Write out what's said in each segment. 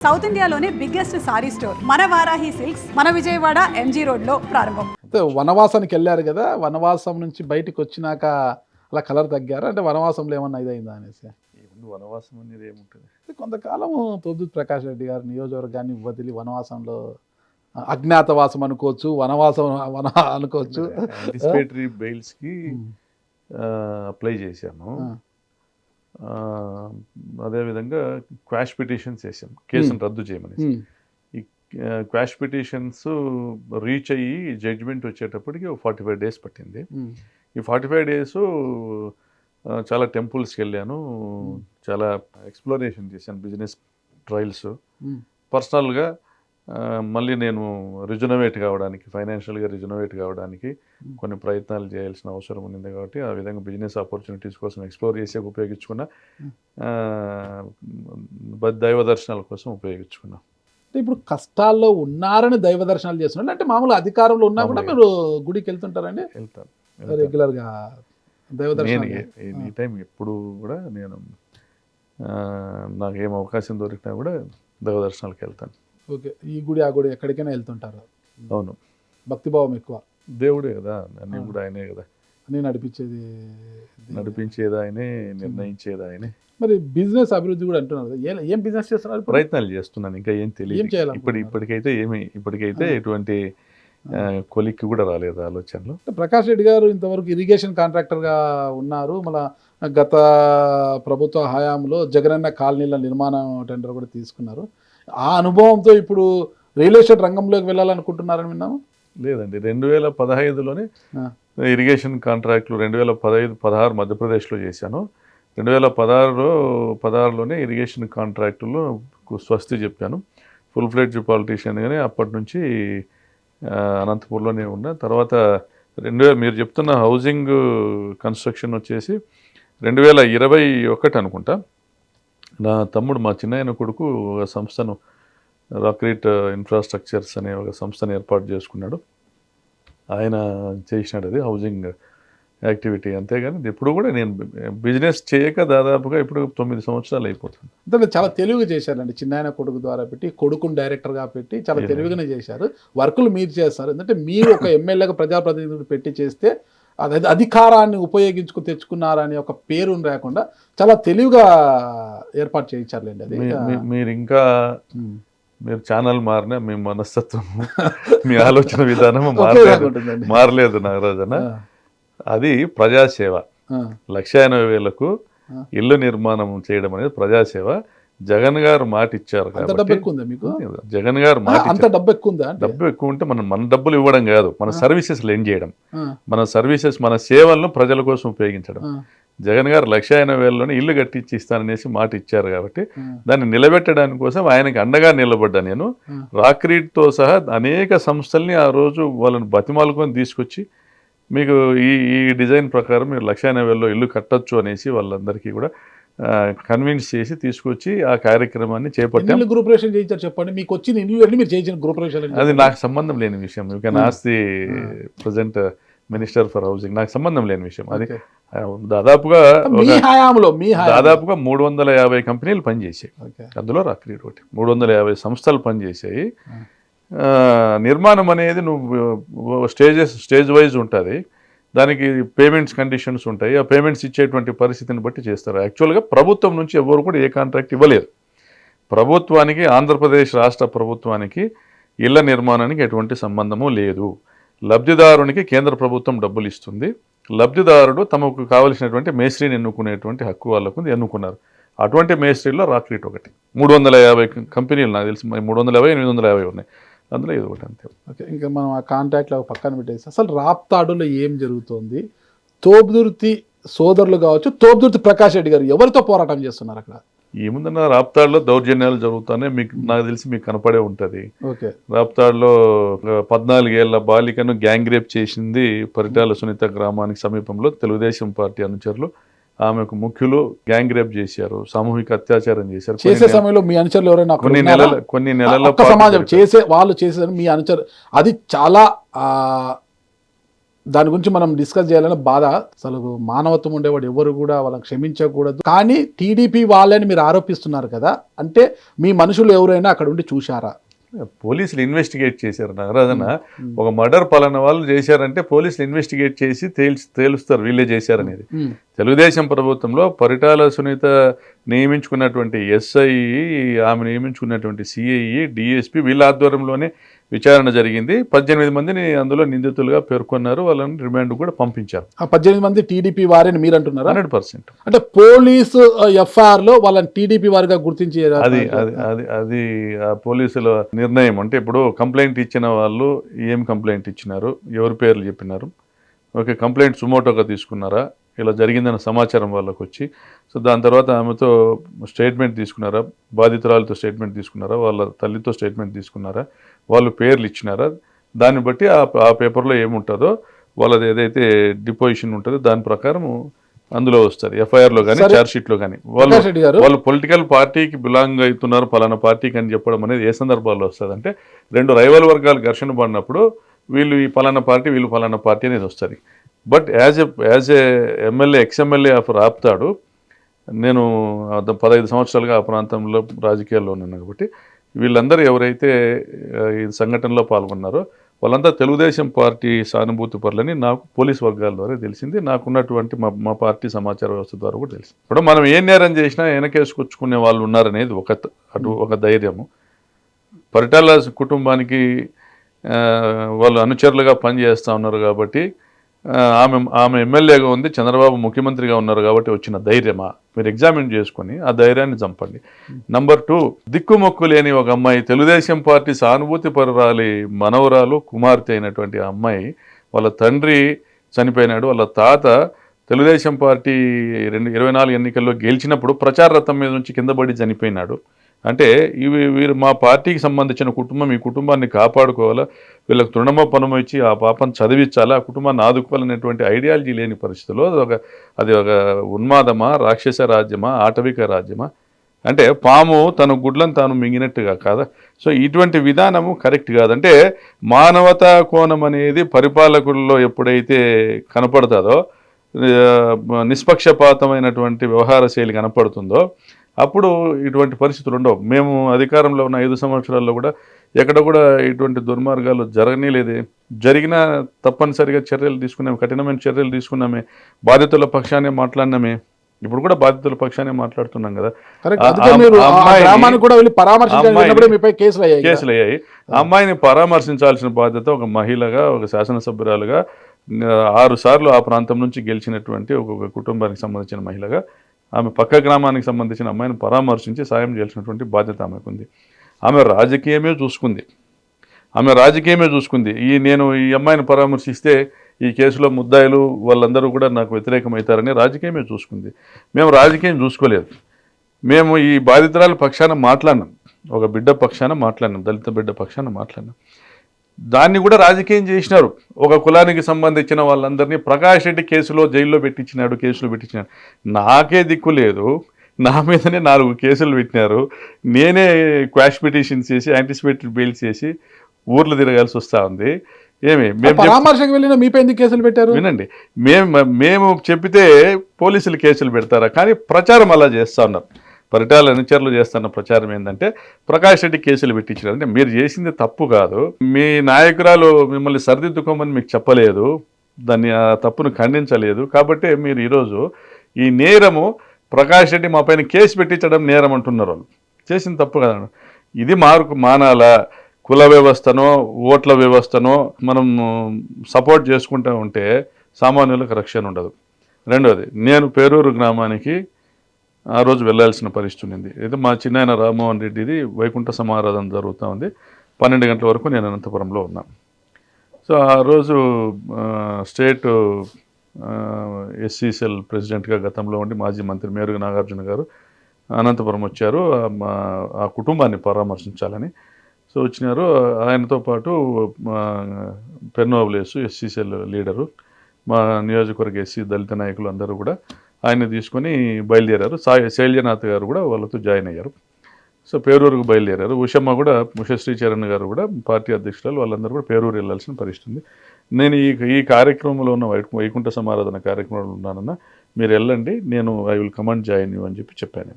South ఇండియాలోనే biggest sorry store మన Varahi silks మన విజయవాడ ఎంజీ రోడ్లో ప్రారంభం. వనవాసానికి వెళ్ళారు కదా, వనవాసం నుంచి బయటకు వచ్చినాక అలా కలర్ తగ్గారు అంటే వనవాసంలో ఏమన్నా ఇదైందా అనేసి. వనవాసం అనేది ఏముంటుంది, కొంతకాలం తోబుదూర్ ప్రకాష్ రెడ్డి గారు నియోజకవర్గాన్ని వదిలి వనవాసంలో అజ్ఞాతవాసం అనుకోవచ్చు, వనవాసం అనుకోవచ్చు, యాంటిసిపేటరీ బెయిల్స్కి అప్లై చేశాము. అదేవిధంగా క్వాష్ పిటిషన్స్ వేసాం కేసును రద్దు చేయమని. ఈ క్వాష్ పిటిషన్స్ రీచ్ అయ్యి జడ్జిమెంట్ వచ్చేటప్పటికి 45 days పట్టింది. ఈ 45 days చాలా టెంపుల్స్కి వెళ్ళాను, చాలా ఎక్స్ప్లోరేషన్ చేశాను, బిజినెస్ ట్రయల్స్. పర్సనల్గా మళ్ళీ నేను రిజనవేట్ కావడానికి, ఫైనాన్షియల్గా రిజనవేట్ కావడానికి కొన్ని ప్రయత్నాలు చేయాల్సిన అవసరం ఉంది. కాబట్టి ఆ విధంగా బిజినెస్ ఆపర్చునిటీస్ కోసం ఎక్స్ప్లోర్ చేసే ఉపయోగించుకున్నా, దైవ దర్శనాల కోసం ఉపయోగించుకున్నా. ఇప్పుడు కష్టాల్లో ఉన్నారని దైవ దర్శనాలు చేస్తున్నారు అంటే మామూలు అధికారంలో ఉన్నా కూడా మీరు గుడికి వెళ్తుంటారండి? వెళ్తాను రెగ్యులర్గా దైవ దర్శనం. ఈ టైం ఎప్పుడు కూడా నేను నాకు ఏం అవకాశం దొరికినా కూడా దైవ దర్శనాలకు వెళ్తాను. ఓకే, ఈ గుడి ఆ గుడి ఎక్కడికైనా వెళ్తుంటారు? అవును, భక్తిభావం ఎక్కువ. దేవుడే కదా, అన్నీ కూడా ఆయనే కదా, అన్నీ నడిపించేది ఆయనే, నిర్ణయించేది ఆయనే. మరి బిజినెస్ అభివృద్ధి కూడా అంటున్నారు కదా, ఏం బిజినెస్ చేస్తున్నారు? ప్రయత్నాలు చేస్తున్నాను, ఇంకా ఏం తెలియదు. ఇప్పటికైతే ఎటువంటి కొలిక్కి కూడా రాలేదు ఆలోచనలు. ప్రకాష్ రెడ్డి గారు ఇంతవరకు ఇరిగేషన్ కాంట్రాక్టర్గా ఉన్నారు. మళ్ళీ గత ప్రభుత్వ హయాంలో జగనన్న కాలనీల నిర్మాణం టెండర్ కూడా తీసుకున్నారు. ఆ అనుభవంతో ఇప్పుడు రియల్ ఎస్టేట్ రంగంలోకి వెళ్ళాలనుకుంటున్నారని విన్నాము. లేదండి, 2015లోనే ఇరిగేషన్ కాంట్రాక్టులు 2015-16 మధ్యప్రదేశ్లో చేశాను. 2016లోనే ఇరిగేషన్ కాంట్రాక్టులు స్వస్తి చెప్పాను. Full fledged politician. కానీ అప్పటి నుంచి అనంతపూర్లోనే ఉన్నా. తర్వాత మీరు చెప్తున్న హౌసింగ్ కన్స్ట్రక్షన్ వచ్చేసి 2021 అనుకుంటా. నా తమ్ముడు, మా చిన్నాయన కొడుకు ఒక సంస్థను, రాక్రీట్ ఇన్ఫ్రాస్ట్రక్చర్స్ అనే ఒక సంస్థను ఏర్పాటు చేసుకున్నాడు. ఆయన చేసినాడు అది హౌసింగ్ యాక్టివిటీ. అంతేగాని ఎప్పుడు కూడా నేను బిజినెస్ చేయక దాదాపుగా ఇప్పుడు 9 సంవత్సరాలు అయిపోతుంది. అంటే చాలా తెలివిగా చేశారండి. చిన్నాయన కొడుకు ద్వారా పెట్టి, కొడుకుని డైరెక్టర్గా పెట్టి చాలా తెలివిగానే చేశారు. వర్కులు మీరు చేస్తారు. ఎందుకంటే మీరు ఒక ఎమ్మెల్యేగా ప్రజాప్రతినిధులు పెట్టి చేస్తే అది అధికారాన్ని ఉపయోగించుకు తెచ్చుకున్నారని ఒక పేరు లేకుండా చాలా తెలివిగా ఏర్పాటు చేయించారులేండి. అది మీరు ఛానల్ మారినా మీ మనస్తత్వం, మీ ఆలోచన విధానం మారలేదు నాగరాజన్న. అది ప్రజాసేవ. 1,80,000 ఇల్లు నిర్మాణం చేయడం అనేది ప్రజాసేవ. జగన్ గారు మాట ఇచ్చారు కాబట్టి, జగన్ గారు మాట డబ్బు ఎక్కువ ఉంటే మన డబ్బులు ఇవ్వడం కాదు, మన సర్వీసెస్ లెండ్ చేయడం, మన సేవలను ప్రజల కోసం ఉపయోగించడం. జగన్ గారు 1,80,000లోనే ఇల్లు కట్టించి ఇస్తాననేసి మాట ఇచ్చారు కాబట్టి దాన్ని నిలబెట్టడానికి కోసం ఆయనకి అండగా నిలబడ్డా నేను. రాక్రీట్తో సహా అనేక సంస్థల్ని ఆ రోజు వాళ్ళని బతిమాలుకొని తీసుకొచ్చి, మీకు ఈ డిజైన్ ప్రకారం మీరు 1,80,000లో ఇల్లు కట్టొచ్చు అనేసి వాళ్ళందరికీ కూడా కన్విన్స్ చేసి తీసుకొచ్చి ఆ కార్యక్రమాన్ని చేపట్టాం. గ్రూపరేషన్ చేయించారు చెప్పండి, మీకు వచ్చిన ఇల్లు మీరు చేయించిన గ్రూపరేషన్? అది నాకు సంబంధం లేని విషయం. You can ask the present minister for housing. నాకు సంబంధం లేని విషయం. అది దాదాపుగా 350 కంపెనీలు పనిచేసాయి. అందులో రాక్రీట్ ఒకటి. 350 సంస్థలు పనిచేసాయి. నిర్మాణం అనేది నువ్వు స్టేజ్ వైజ్ ఉంటుంది. దానికి పేమెంట్స్ కండిషన్స్ ఉంటాయి. ఆ పేమెంట్స్ ఇచ్చేటువంటి పరిస్థితిని బట్టి చేస్తారు. యాక్చువల్గా ప్రభుత్వం నుంచి ఎవరు కూడా ఏ కాంట్రాక్ట్ ఇవ్వలేదు. ప్రభుత్వానికి, ఆంధ్రప్రదేశ్ రాష్ట్ర ప్రభుత్వానికి ఇళ్ల నిర్మాణానికి ఎటువంటి సంబంధము లేదు. లబ్ధిదారునికి కేంద్ర ప్రభుత్వం డబ్బులు ఇస్తుంది. లబ్ధిదారుడు తమకు కావలసినటువంటి మేస్త్రిని ఎన్నుకునేటువంటి హక్కు వాళ్ళకు ఎన్నుకున్నారు. అటువంటి మేస్త్రిలో రాక్రీట్ ఒకటి. 350 కంపెనీలు నాకు తెలిసి 350, 850 ఉన్నాయి. అందులో ఇది ఒకటి, అంతే. ఓకే, ఇంకా మనం ఆ కాంటాక్ట్లో పక్కన పెట్టేసి అసలు రాప్తాడులో ఏం జరుగుతుంది? తోబుదుర్తి సోదరులు కావచ్చు, తోబుదుర్తి ప్రకాష్ రెడ్డి గారు ఎవరితో పోరాటం చేస్తున్నారు అక్కడ? ఏముందన్న, రాప్తాడులో దౌర్జన్యాలు జరుగుతాయి. నాకు తెలిసి మీకు కనపడే ఉంటుంది. రాప్తాడులో 14 ఏళ్ల బాలికను గ్యాంగ్ రేప్ చేసింది పరిటాల సునీత గ్రామానికి సమీపంలో తెలుగుదేశం పార్టీ అనుచరులు. ఆమెకు ముఖ్యులు గ్యాంగ్ రేప్ చేశారు, సామూహిక అత్యాచారం చేశారు. చేసే సమయంలో మీ అనుచరులు ఎవరైనా కొన్ని నెలల సమాజం చేసే వాళ్ళు చేసే మీ అనుచరు అది చాలా దాని గురించి మనం డిస్కస్ చేయాలని బాధ. అసలు మానవత్వం ఉండేవాడు ఎవరు కూడా వాళ్ళని క్షమించకూడదు. కానీ టీడీపీ వాళ్ళని మీరు ఆరోపిస్తున్నారు కదా, అంటే మీ మనుషులు ఎవరైనా అక్కడ ఉండి చూశారా? పోలీసులు ఇన్వెస్టిగేట్ చేశారు నాగరాజన. ఒక మర్డర్ పలానా వాళ్ళు చేశారంటే పోలీసులు ఇన్వెస్టిగేట్ చేసి తేలుస్తారు వీళ్ళే చేశారనేది. తెలుగుదేశం ప్రభుత్వంలో పరిటాల సునీత నియమించుకున్నటువంటి ఎస్ఐ, ఆమె నియమించుకున్నటువంటి సిఐ, డిఎస్పి వీళ్ళ ఆధ్వర్యంలోనే విచారణ జరిగింది. 18 మందిని అందులో నిందితులుగా పేర్కొన్నారు. వాళ్ళని రిమాండ్ కూడా పంపించారు. ఆ 18 మంది టీడీపీ వారిని మీరు అంటున్నారా? 100%. అంటే పోలీసు ఎఫ్ఐఆర్ లో వాళ్ళని టీడీపీ వారిగా గుర్తించి అది పోలీసుల నిర్ణయం. అంటే ఇప్పుడు కంప్లైంట్ ఇచ్చిన వాళ్ళు ఏం కంప్లైంట్ ఇచ్చినారు, ఎవరి పేర్లు చెప్పినారు, ఓకే కంప్లైంట్ సుమోటోగా తీసుకున్నారా, ఇలా జరిగిందన్న సమాచారం వాళ్ళకు వచ్చి, సో దాని తర్వాత ఆమెతో స్టేట్మెంట్ తీసుకున్నారా, బాధితురాలతో స్టేట్మెంట్ తీసుకున్నారా, వాళ్ళ తల్లితో స్టేట్మెంట్ తీసుకున్నారా, వాళ్ళు పేర్లు ఇచ్చినారా, దాన్ని బట్టి ఆ పేపర్లో ఏముంటుందో వాళ్ళది ఏదైతే డిపోజిషన్ ఉంటుందో దాని ప్రకారం అందులో వస్తుంది, ఎఫ్ఐఆర్లో కానీ ఛార్జ్షీట్లో కానీ. వాళ్ళు పొలిటికల్ పార్టీకి బిలాంగ్ అవుతున్నారు పలానా పార్టీకి అని చెప్పడం అనేది ఏ సందర్భాల్లో వస్తుంది అంటే, రెండు రైవల్ వర్గాలు ఘర్షణ పడినప్పుడు వీళ్ళు ఈ పలానా పార్టీ వీళ్ళు పలానా పార్టీ అనేది వస్తుంది. But as a MLA, ex-MLA of Raptadu, నేను 15 సంవత్సరాలుగా ఆ ప్రాంతంలో రాజకీయాల్లో ఉన్నాను కాబట్టి వీళ్ళందరూ ఎవరైతే ఈ సంఘటనలో పాల్గొన్నారో వాళ్ళంతా తెలుగుదేశం పార్టీ సానుభూతి పరులని నాకు పోలీస్ వర్గాల ద్వారా తెలిసింది. నాకున్నటువంటి మా పార్టీ సమాచార వ్యవస్థ ద్వారా కూడా తెలిసింది. ఇప్పుడు మనం ఏ నేరం చేసినా వెనకేసుకొచ్చుకునే వాళ్ళు ఉన్నారనేది ఒక ధైర్యము. పరిటాల కుటుంబానికి వాళ్ళు అనుచరులుగా పనిచేస్తూ ఉన్నారు కాబట్టి, ఆమె ఎమ్మెల్యేగా ఉంది, చంద్రబాబు ముఖ్యమంత్రిగా ఉన్నారు కాబట్టి వచ్చిన ధైర్యమా? మీరు ఎగ్జామిన్ చేసుకొని ఆ ధైర్యాన్ని చంపండి. నంబర్ 2, దిక్కుమొక్కు లేని ఒక అమ్మాయి, తెలుగుదేశం పార్టీ సానుభూతి పరురాలి మనవరాలు కుమార్తె అయినటువంటి ఆ అమ్మాయి, వాళ్ళ తండ్రి చనిపోయినాడు, వాళ్ళ తాత తెలుగుదేశం పార్టీ 2024 ఎన్నికల్లో గెలిచినప్పుడు ప్రచార రథం మీద నుంచి కింద పడి చనిపోయినాడు. అంటే వీరు మా పార్టీకి సంబంధించిన కుటుంబం, ఈ కుటుంబాన్ని కాపాడుకోవాలా, వీళ్ళకి తృణమో పనమో ఇచ్చి ఆ పాపను చదివించాలా, ఆ కుటుంబాన్ని ఆదుకోవాలనేటువంటి ఐడియాలజీ లేని పరిస్థితిలో అది ఒక ఉన్మాదమా, రాక్షస రాజ్యమా, ఆటవిక రాజ్యమా? అంటే పాము తన గుడ్లను తాను మింగినట్టుగా కాదా? సో ఇటువంటి విధానము కరెక్ట్ కాదంటే, మానవతా కోణం అనేది పరిపాలకుల్లో ఎప్పుడైతే కనపడుతుందో, నిష్పక్షపాతమైనటువంటి వ్యవహార శైలి కనపడుతుందో అప్పుడు ఇటువంటి పరిస్థితులు ఉండవు. మేము అధికారంలో ఉన్న 5 సంవత్సరాల్లో కూడా ఎక్కడ కూడా ఇటువంటి దుర్మార్గాలు జరగనేలేదే. జరిగినా తప్పనిసరిగా చర్యలు తీసుకున్నామే, కఠినమైన చర్యలు తీసుకున్నామే, బాధితుల పక్షానే మాట్లాడినామే. ఇప్పుడు కూడా బాధితుల పక్షానే మాట్లాడుతున్నాం కదా. కేసులు అయ్యాయి. అమ్మాయిని పరామర్శించాల్సిన బాధ్యత ఒక మహిళగా, ఒక శాసనసభ్యురాలుగా, 6 సార్లు ఆ ప్రాంతం నుంచి గెలిచినటువంటి ఒక కుటుంబానికి సంబంధించిన మహిళగా ఆమె పక్క గ్రామానికి సంబంధించిన అమ్మాయిని పరామర్శించి సాయం చేయాల్సినటువంటి బాధ్యత ఆమెకుంది. ఆమె రాజకీయమే చూసుకుంది. నేను ఈ అమ్మాయిని పరామర్శిస్తే ఈ కేసులో ముద్దాయిలు వాళ్ళందరూ కూడా నాకు వ్యతిరేకమవుతారని రాజకీయమే చూసుకుంది. మేము రాజకీయం చూసుకోలేదు. మేము ఈ బాధితురాల పక్షాన మాట్లాడినాం, ఒక బిడ్డ పక్షాన మాట్లాడినాం, దళిత బిడ్డ పక్షాన మాట్లాడినాం. దాన్ని కూడా రాజకీయం చేసినారు. ఒక కులానికి సంబంధించిన వాళ్ళందరినీ ప్రకాష్ రెడ్డి కేసులో జైల్లో కేసులు పెట్టించినాడు. నాకే దిక్కు లేదు, నా మీదనే 4 కేసులు పెట్టినారు. నేనే క్వాష్ పిటిషన్స్ చేసి, యాంటిసిపేటరీ బెయిల్స్ చేసి ఊర్లు తిరగాల్సి వస్తూ ఉంది. పరామర్శకు వెళ్ళిన మీపై ఎందుకు కేసులు పెట్టారు? వినండి, మేము చెప్పితే పోలీసులు కేసులు పెడతారా? కానీ ప్రచారం అలా చేస్తూ ఉన్నారు. పరిటాల అనుచరులు చేస్తున్న ప్రచారం ఏంటంటే ప్రకాష్ రెడ్డి కేసులు పెట్టించారు. అంటే మీరు చేసింది తప్పు కాదు, మీ నాయకురాలు మిమ్మల్ని సరిదిద్దుకోమని మీకు చెప్పలేదు, దాన్ని ఆ తప్పును ఖండించలేదు, కాబట్టి మీరు ఈరోజు ఈ నేరము ప్రకాష్ రెడ్డి మా పైన కేసు పెట్టించడం నేరం అంటున్నారు. వాళ్ళు చేసిన తప్పు కదా. ఇది మానాలా? కుల వ్యవస్థనో ఓట్ల వ్యవస్థనో మనం సపోర్ట్ చేసుకుంటూ ఉంటే సామాన్యులకు రక్షణ ఉండదు. రెండోది, నేను పేరూరు గ్రామానికి ఆ రోజు వెళ్ళాల్సిన పరిస్థితి ఉంది. అయితే మా చిన్నాయన రామ్మోహన్ రెడ్డిది వైకుంఠ సమారాధన జరుగుతూ ఉంది. 12 గంటల వరకు నేను అనంతపురంలో ఉన్నా. సో ఆ రోజు స్టేట్ ఎస్సీసెల్ ప్రెసిడెంట్గా గతంలో ఉండి మాజీ మంత్రి మేరుగు నాగార్జున గారు అనంతపురం వచ్చారు ఆ కుటుంబాన్ని పరామర్శించాలని. సో వచ్చినారు. ఆయనతో పాటు పెర్నోవలేసు ఎస్సీసెల్ లీడరు, మా నియోజకవర్గ ఎస్సీ దళిత నాయకులు అందరూ కూడా ఆయన తీసుకొని బయలుదేరారు. శైల్యనాథ్ గారు కూడా వాళ్ళతో జాయిన్ అయ్యారు. సో పేరూరుకు బయలుదేరారు. ఉష శ్రీచరణ్ గారు కూడా పార్టీ అధ్యక్షురాలు, వాళ్ళందరూ కూడా పేరూరు వెళ్ళాల్సిన పరిస్థితి ఉంది. నేను ఈ కార్యక్రమంలో ఉన్న వైకుంఠ సమారాధన కార్యక్రమంలో ఉన్నానన్నా, మీరు వెళ్ళండి, నేను I will command join you అని చెప్పాను.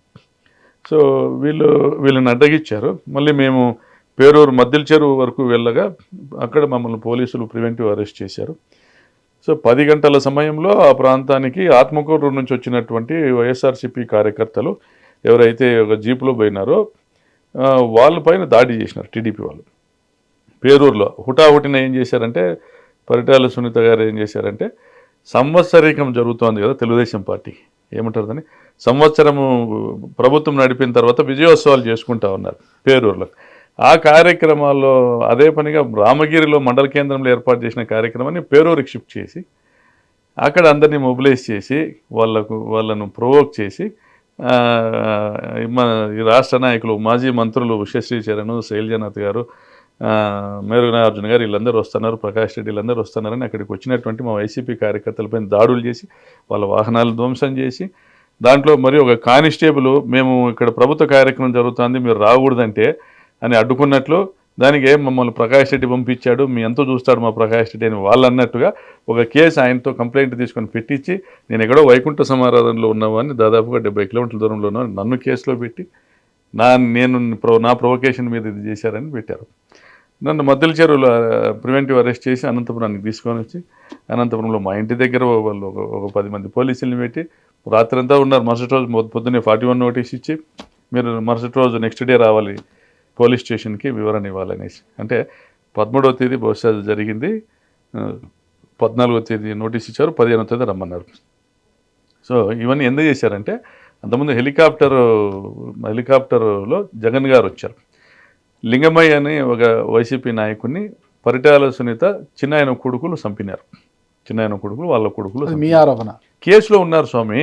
సో వీళ్ళని అడ్డగిచ్చారు. మళ్ళీ మేము పేరూరు మద్దిల చెరువు వరకు వెళ్ళగా అక్కడ మమ్మల్ని పోలీసులు ప్రివెంటివ్ అరెస్ట్ చేశారు. సో 10 గంటల సమయంలో ఆ ప్రాంతానికి ఆత్మకూరు నుంచి వచ్చినటువంటి వైఎస్ఆర్సీపీ కార్యకర్తలు ఎవరైతే ఒక జీపులో పోయినారో వాళ్ళపైన దాడి చేసినారు టీడీపీ వాళ్ళు. పేరూరులో హుటాహుటిన ఏం చేశారంటే, పరిటాల సునీత గారు ఏం చేశారంటే, సంవత్సరీకం జరుగుతోంది కదా తెలుగుదేశం పార్టీ, ఏమంటారు దాన్ని, సంవత్సరము ప్రభుత్వం నడిపిన తర్వాత విజయోత్సవాలు చేసుకుంటా ఉన్నారు పేరూరులో. ఆ కార్యక్రమాల్లో అదే పనిగా రామగిరిలో మండల కేంద్రంలో ఏర్పాటు చేసిన కార్యక్రమాన్ని పేరూరుకి షిఫ్ట్ చేసి అక్కడ అందరినీ మొబిలైజ్ చేసి వాళ్ళను ప్రొవోక్ చేసి మన ఈ రాష్ట్ర నాయకులు మాజీ మంత్రులు ఉషశ్రీ చరణ్, శైలజనాథ్ గారు, మేరునాగార్జున గారు వీళ్ళందరూ వస్తున్నారు, ప్రకాష్ రెడ్డి వీళ్ళందరూ వస్తున్నారని అక్కడికి వచ్చినటువంటి మా వైసీపీ కార్యకర్తలపైన దాడులు చేసి వాళ్ళ వాహనాలు ధ్వంసం చేసి, దాంట్లో మరి ఒక కానిస్టేబుల్ మేము ఇక్కడ ప్రభుత్వ కార్యక్రమం జరుగుతుంది మీరు రాకూడదంటే అని అడ్డుకున్నట్లు, దానికి మమ్మల్ని ప్రకాష్ రెడ్డి పంపించాడు, మీ ఎంతో చూస్తాడు మా ప్రకాష్ రెడ్డి అని వాళ్ళు అన్నట్టుగా ఒక కేసు ఆయనతో కంప్లైంట్ తీసుకొని పెట్టించి, నేను ఎక్కడో వైకుంఠ సమారాధనలో ఉన్నవాడిని, దాదాపుగా 70 కిలోమీటర్ల దూరంలో ఉన్నాను, నన్ను కేసులో పెట్టి నా ప్రొవకేషన్ మీద ఇది చేశారని పెట్టారు. నన్ను మద్దిల చెరువులో ప్రివెంటివ్ అరెస్ట్ చేసి అనంతపురానికి తీసుకొని వచ్చి, అనంతపురంలో మా ఇంటి దగ్గర వాళ్ళు ఒక 10 మంది పోలీసుల్ని పెట్టి రాత్రంతా ఉన్నారు. మరుసటి రోజు పొద్దున్నే 41 నోటీస్ ఇచ్చి, మీరు మరుసటి రోజు నెక్స్ట్ డే రావాలి పోలీస్ స్టేషన్కి వివరణ ఇవ్వాలనేసి. అంటే 13వ తేదీ బహుశా జరిగింది, 14వ తేదీ నోటీస్ ఇచ్చారు, 15వ తేదీ రమ్మన్నారు. సో ఇవన్నీ ఎందుకు చేశారంటే, అంతకుముందు హెలికాప్టర్లో జగన్ గారు వచ్చారు. లింగమయ్య అని ఒక వైసీపీ నాయకుడిని పరిటాల సునీత చిన్నాయన కొడుకులు చంపినారు. చిన్నాయన కొడుకులు వాళ్ళ కొడుకులు మీ ఆరోపణ కేసులో ఉన్నారు స్వామి.